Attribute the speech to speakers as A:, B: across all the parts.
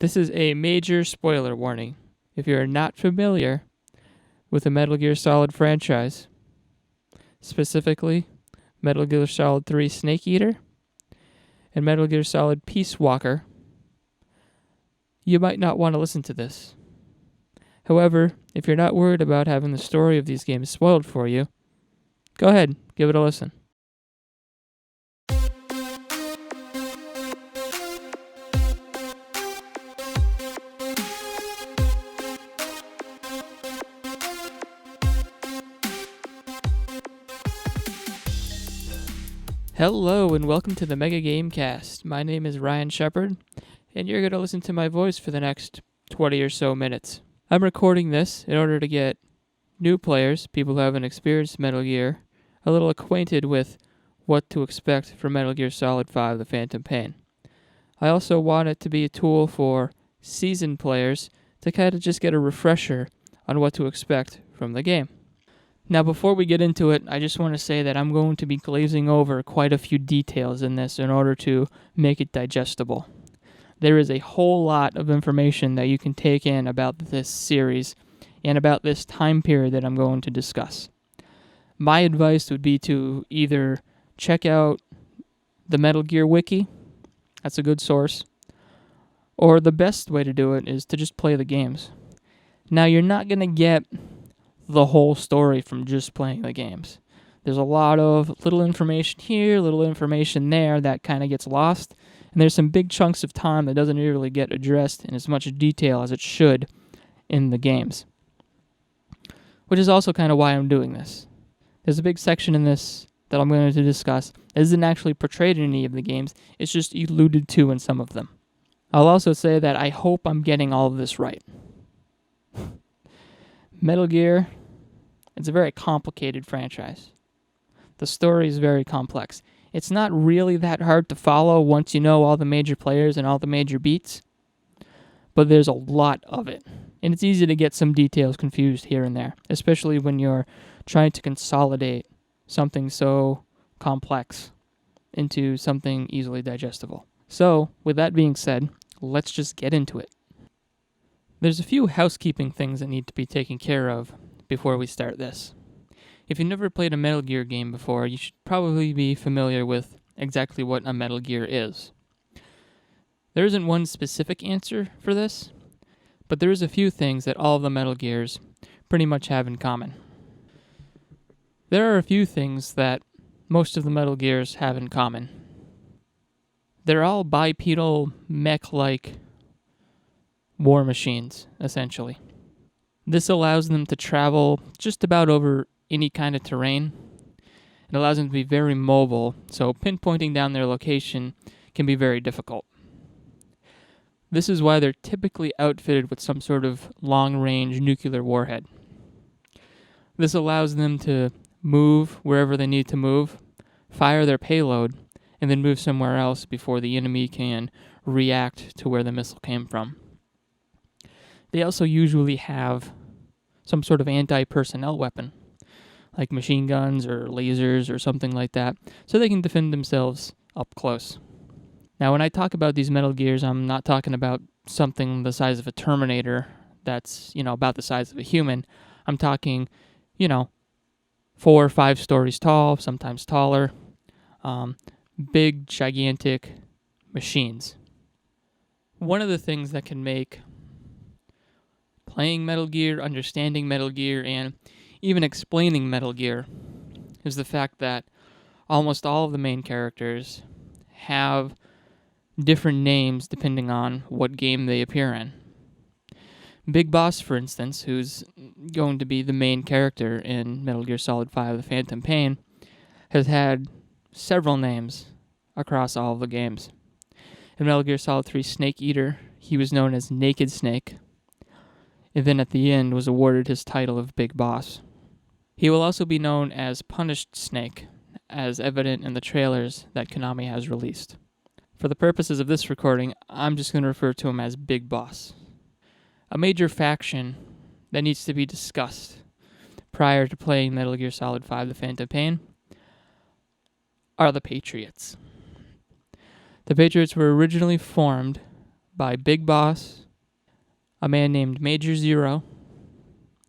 A: This is a major spoiler warning. If you're not familiar with the Metal Gear Solid franchise, specifically Metal Gear Solid 3 Snake Eater and Metal Gear Solid Peacewalker, you might not want to listen to this. However, if you're not worried about having the story of these games spoiled for you, go ahead, give it a listen. Hello and welcome to the Mega Gamecast. My name is Ryan Shepard, and you're going to listen to my voice for the next 20 or so minutes. I'm recording this in order to get new players, people who haven't experienced Metal Gear, a little acquainted with what to expect from Metal Gear Solid 5: The Phantom Pain. I also want it to be a tool for seasoned players to kind of just get a refresher on what to expect from the game. Now, before we get into it, I just want to say that I'm going to be glazing over quite a few details in this in order to make it digestible. There is a whole lot of information that you can take in about this series and about this time period that I'm going to discuss. My advice would be to either check out the Metal Gear Wiki, that's a good source, or the best way to do it is to just play the games. Now, you're not going to get the whole story from just playing the games. There's a lot of little information here, little information there that kind of gets lost, and there's some big chunks of time that doesn't really get addressed in as much detail as it should in the games. Which is also kind of why I'm doing this. There's a big section in this that I'm going to discuss that isn't actually portrayed in any of the games, it's just alluded to in some of them. I'll also say that I hope I'm getting all of this right. Metal Gear, it's a very complicated franchise. The story is very complex. It's not really that hard to follow once you know all the major players and all the major beats, but there's a lot of it. And it's easy to get some details confused here and there, especially when you're trying to consolidate something so complex into something easily digestible. So, with that being said, let's just get into it. There's a few housekeeping things that need to be taken care of before we start this. If you've never played a Metal Gear game before, you should probably be familiar with exactly what a Metal Gear is. There isn't one specific answer for this, but there is a few things that all of the Metal Gears pretty much have in common. There are a few things that most of the Metal Gears have in common. They're all bipedal, mech-like war machines, essentially. This allows them to travel just about over any kind of terrain. It allows them to be very mobile, so pinpointing down their location can be very difficult. This is why they're typically outfitted with some sort of long-range nuclear warhead. This allows them to move wherever they need to move, fire their payload, and then move somewhere else before the enemy can react to where the missile came from. They also usually have some sort of anti-personnel weapon, like machine guns or lasers or something like that, so they can defend themselves up close. Now, when I talk about these Metal Gears, I'm not talking about something the size of a Terminator that's, about the size of a human. I'm talking, 4 or 5 stories tall, sometimes taller, big, gigantic machines. One of the things that can make playing Metal Gear, understanding Metal Gear, and even explaining Metal Gear is the fact that almost all of the main characters have different names depending on what game they appear in. Big Boss, for instance, who's going to be the main character in Metal Gear Solid 5: The Phantom Pain, has had several names across all of the games. In Metal Gear Solid 3 Snake Eater, he was known as Naked Snake, and then at the end was awarded his title of Big Boss. He will also be known as Punished Snake, as evident in the trailers that Konami has released. For the purposes of this recording, I'm just going to refer to him as Big Boss. A major faction that needs to be discussed prior to playing Metal Gear Solid 5: The Phantom Pain are the Patriots. The Patriots were originally formed by Big Boss, a man named Major Zero,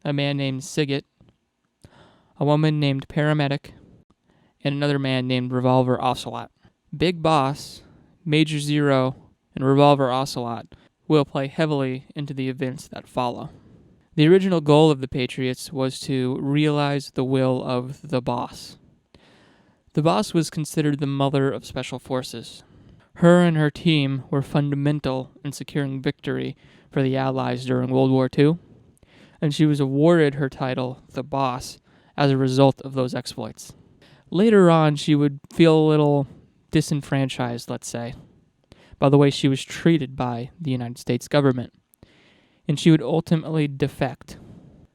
A: a man named Siget, a woman named Paramedic, and another man named Revolver Ocelot. Big Boss, Major Zero, and Revolver Ocelot will play heavily into the events that follow. The original goal of the Patriots was to realize the will of the boss. The boss was considered the mother of special forces. Her and her team were fundamental in securing victory for the Allies during World War II, and she was awarded her title, the Boss, as a result of those exploits. Later on, she would feel a little disenfranchised, let's say, by the way she was treated by the United States government, and she would ultimately defect.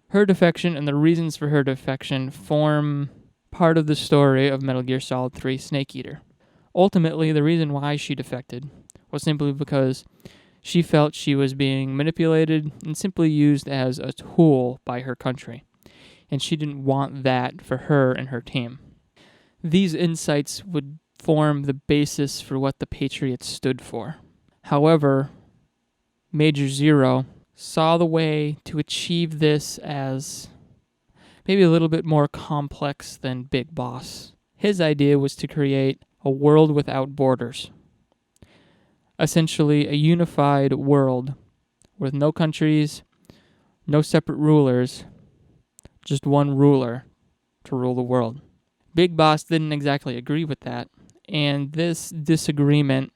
A: Her defection and the reasons for her defection form part of the story of Metal Gear Solid 3 Snake Eater. Ultimately, the reason why she defected was simply because she felt she was being manipulated and simply used as a tool by her country, and she didn't want that for her and her team. These insights would form the basis for what the Patriots stood for. However, Major Zero saw the way to achieve this as maybe a little bit more complex than Big Boss. His idea was to create a world without borders. Essentially, a unified world with no countries, no separate rulers, just one ruler to rule the world. Big Boss didn't exactly agree with that, and this disagreement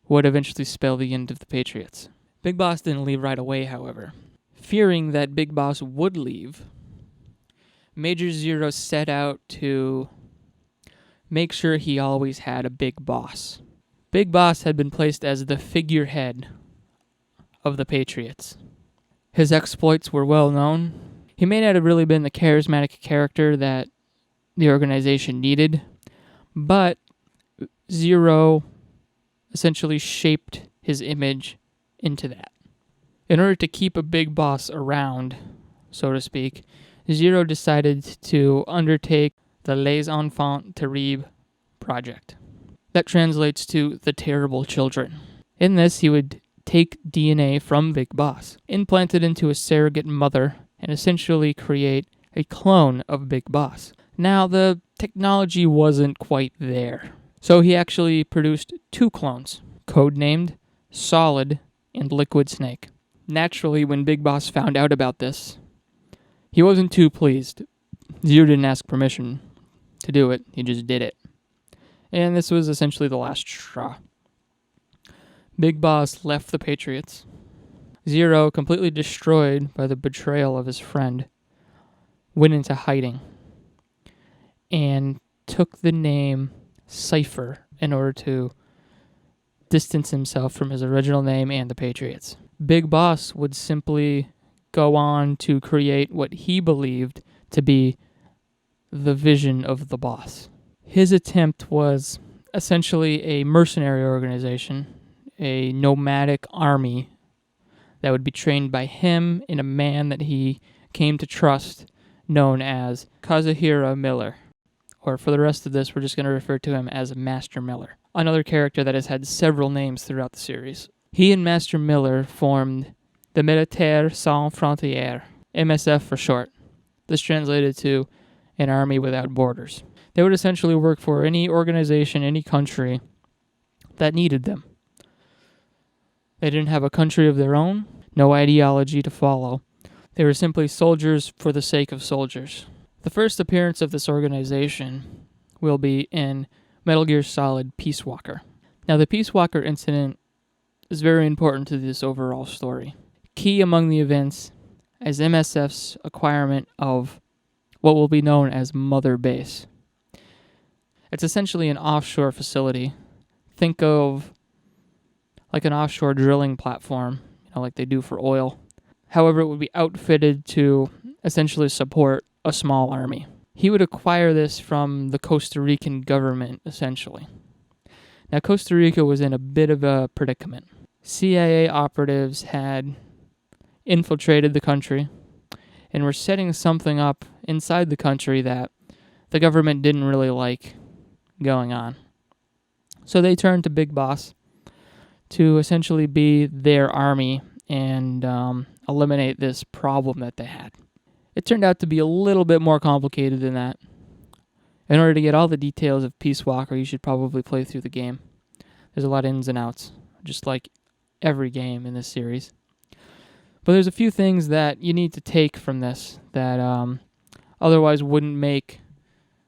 A: would eventually spell the end of the Patriots. Big Boss didn't leave right away, however. Fearing that Big Boss would leave, Major Zero set out to make sure he always had a big boss. Big Boss had been placed as the figurehead of the Patriots. His exploits were well known. He may not have really been the charismatic character that the organization needed, but Zero essentially shaped his image into that. In order to keep a big boss around, so to speak, Zero decided to undertake the Les Enfants Terribles project. That translates to the terrible children. In this, he would take DNA from Big Boss, implant it into a surrogate mother, and essentially create a clone of Big Boss. Now, the technology wasn't quite there, so he actually produced 2 clones, codenamed Solid and Liquid Snake. Naturally, when Big Boss found out about this, he wasn't too pleased. Zero didn't ask permission to do it, he just did it. And this was essentially the last straw. Big Boss left the Patriots. Zero, completely destroyed by the betrayal of his friend, went into hiding and took the name Cypher in order to distance himself from his original name and the Patriots. Big Boss would simply go on to create what he believed to be the vision of the boss. His attempt was essentially a mercenary organization, a nomadic army that would be trained by him and a man that he came to trust, known as Kazuhira Miller. Or for the rest of this, we're just going to refer to him as Master Miller, another character that has had several names throughout the series. He and Master Miller formed the Militaires Sans Frontières, MSF for short. This translated to an army without borders. They would essentially work for any organization, any country that needed them. They didn't have a country of their own, no ideology to follow. They were simply soldiers for the sake of soldiers. The first appearance of this organization will be in Metal Gear Solid Peacewalker. Now, the Peacewalker incident is very important to this overall story. Key among the events is MSF's acquirement of what will be known as Mother Base. It's essentially an offshore facility. Think of like an offshore drilling platform, like they do for oil. However, it would be outfitted to essentially support a small army. He would acquire this from the Costa Rican government, essentially. Now, Costa Rica was in a bit of a predicament. CIA operatives had infiltrated the country and were setting something up inside the country that the government didn't really like going on. So they turned to Big Boss to essentially be their army and eliminate this problem that they had. It turned out to be a little bit more complicated than that. In order to get all the details of Peacewalker, you should probably play through the game. There's a lot of ins and outs, just like every game in this series. But there's a few things that you need to take from this that otherwise wouldn't make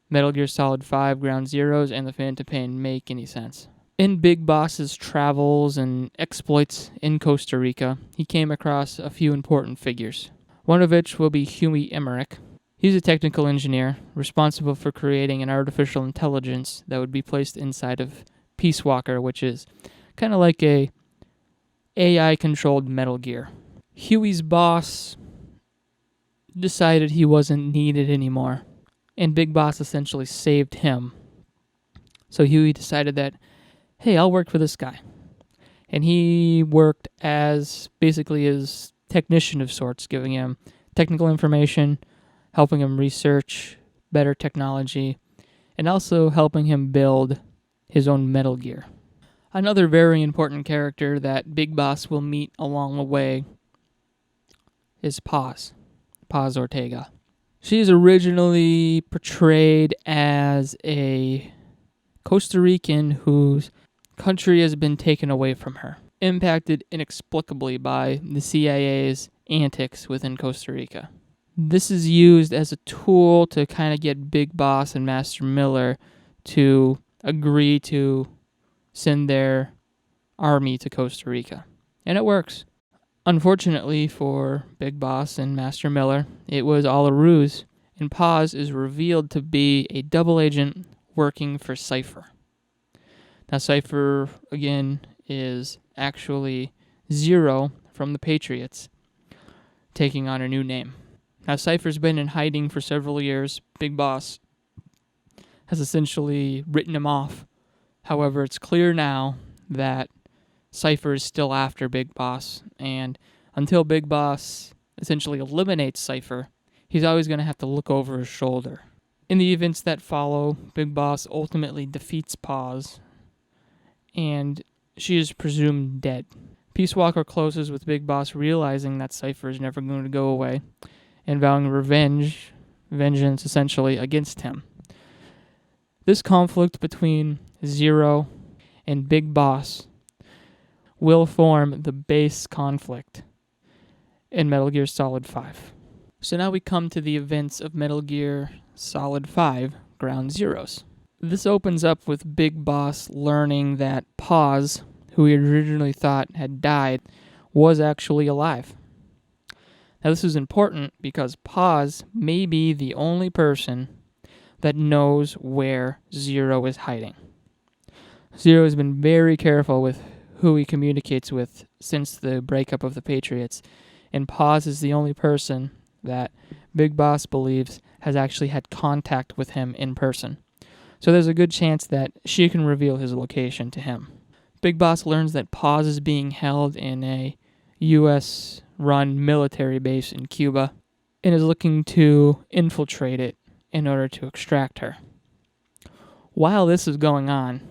A: Metal Gear Solid 5 Ground Zeroes and The Phantom Pain make any sense. In Big Boss's travels and exploits in Costa Rica, he came across a few important figures, one of which will be Huey Emmerich. He's a technical engineer responsible for creating an artificial intelligence that would be placed inside of Peacewalker, which is kind of like a AI-controlled Metal Gear. Huey's boss decided he wasn't needed anymore, and Big Boss essentially saved him. So Huey decided that, hey, I'll work for this guy. And he worked as basically his technician of sorts, giving him technical information, helping him research better technology, and also helping him build his own Metal Gear. Another very important character that Big Boss will meet along the way is Paz Ortega. She is originally portrayed as a Costa Rican whose country has been taken away from her, impacted inexplicably by the CIA's antics within Costa Rica. This is used as a tool to kind of get Big Boss and Master Miller to agree to send their army to Costa Rica. And it works. Unfortunately for Big Boss and Master Miller, it was all a ruse, and Paz is revealed to be a double agent working for Cypher. Now, Cypher, again, is actually Zero from the Patriots, taking on a new name. Now, Cypher's been in hiding for several years. Big Boss has essentially written him off. However, it's clear now that Cypher is still after Big Boss, and until Big Boss essentially eliminates Cypher, he's always going to have to look over his shoulder. In the events that follow, Big Boss ultimately defeats Paz, and she is presumed dead. Peacewalker closes with Big Boss realizing that Cypher is never going to go away, and vowing vengeance essentially against him. This conflict between Zero and Big Boss will form the base conflict in Metal Gear Solid 5. So now we come to the events of Metal Gear Solid 5 Ground Zeroes. This opens up with Big Boss learning that Paz, who he originally thought had died, was actually alive. Now this is important because Paz may be the only person that knows where Zero is hiding. Zero has been very careful with who he communicates with since the breakup of the Patriots, and Paz is the only person that Big Boss believes has actually had contact with him in person. So there's a good chance that she can reveal his location to him. Big Boss learns that Paz is being held in a U.S.-run military base in Cuba and is looking to infiltrate it in order to extract her. While this is going on,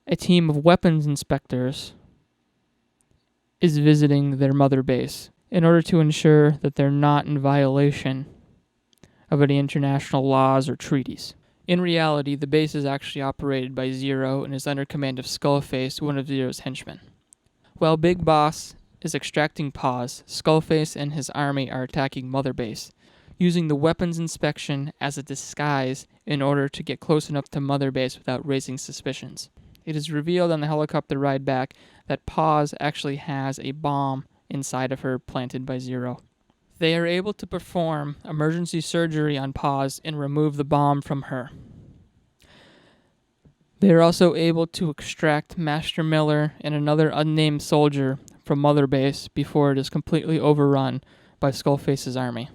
A: a team of weapons inspectors is visiting their mother base in order to ensure that they're not in violation of any international laws or treaties. In reality, the base is actually operated by Zero and is under command of Skullface, one of Zero's henchmen. While Big Boss is extracting Paz, Skullface and his army are attacking Mother Base, using the weapons inspection as a disguise in order to get close enough to Mother Base without raising suspicions. It is revealed on the helicopter ride back that Paz actually has a bomb inside of her planted by Zero. They are able to perform emergency surgery on Paz and remove the bomb from her. They are also able to extract Master Miller and another unnamed soldier from Mother Base before it is completely overrun by Skullface's army.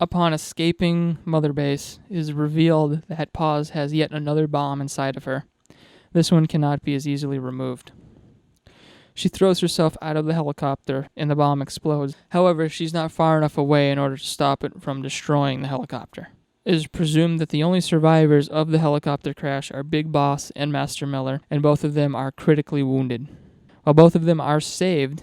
A: Upon escaping Mother Base, it is revealed that Paz has yet another bomb inside of her. This one cannot be as easily removed. She throws herself out of the helicopter and the bomb explodes. However, she's not far enough away in order to stop it from destroying the helicopter. is presumed that the only survivors of the helicopter crash are Big Boss and Master Miller, and both of them are critically wounded. While both of them are saved,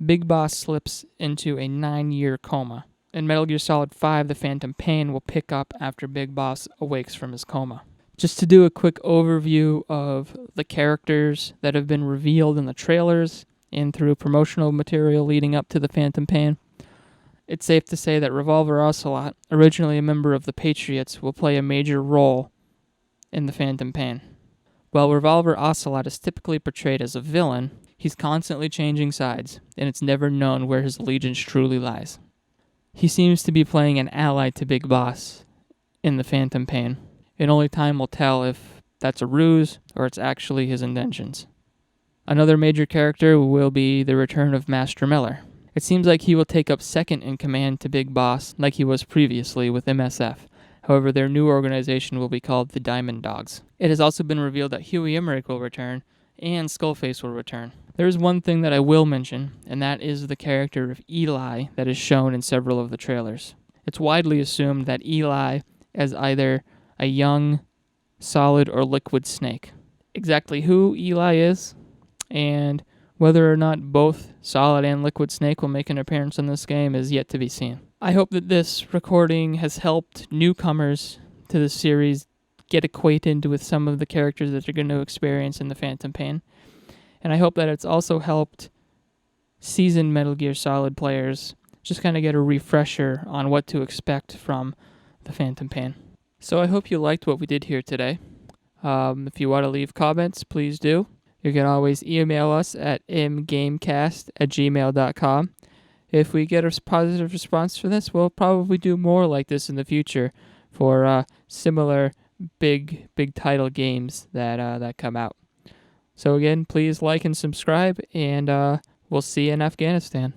A: Big Boss slips into a 9-year coma. In Metal Gear Solid 5, the Phantom Pain will pick up after Big Boss awakes from his coma. Just to do a quick overview of the characters that have been revealed in the trailers and through promotional material leading up to the Phantom Pain, it's safe to say that Revolver Ocelot, originally a member of the Patriots, will play a major role in the Phantom Pain. While Revolver Ocelot is typically portrayed as a villain, he's constantly changing sides, and it's never known where his allegiance truly lies. He seems to be playing an ally to Big Boss in the Phantom Pain, and only time will tell if that's a ruse or it's actually his intentions. Another major character will be the return of Master Miller. It seems like he will take up second in command to Big Boss like he was previously with MSF. However, their new organization will be called the Diamond Dogs. It has also been revealed that Huey Emmerich will return and Skullface will return. There is one thing that I will mention, and that is the character of Eli that is shown in several of the trailers. It's widely assumed that Eli is either a young, solid, or liquid snake. Exactly who Eli is, and whether or not both Solid and Liquid Snake will make an appearance in this game is yet to be seen. I hope that this recording has helped newcomers to the series get acquainted with some of the characters that they're going to experience in the Phantom Pain. And I hope that it's also helped seasoned Metal Gear Solid players just kind of get a refresher on what to expect from the Phantom Pain. So I hope you liked what we did here today. If you want to leave comments, please do. You can always email us at mgamecast@gmail.com. If we get a positive response for this, we'll probably do more like this in the future for similar big title games that come out. So again, please like and subscribe, and we'll see you in Afghanistan.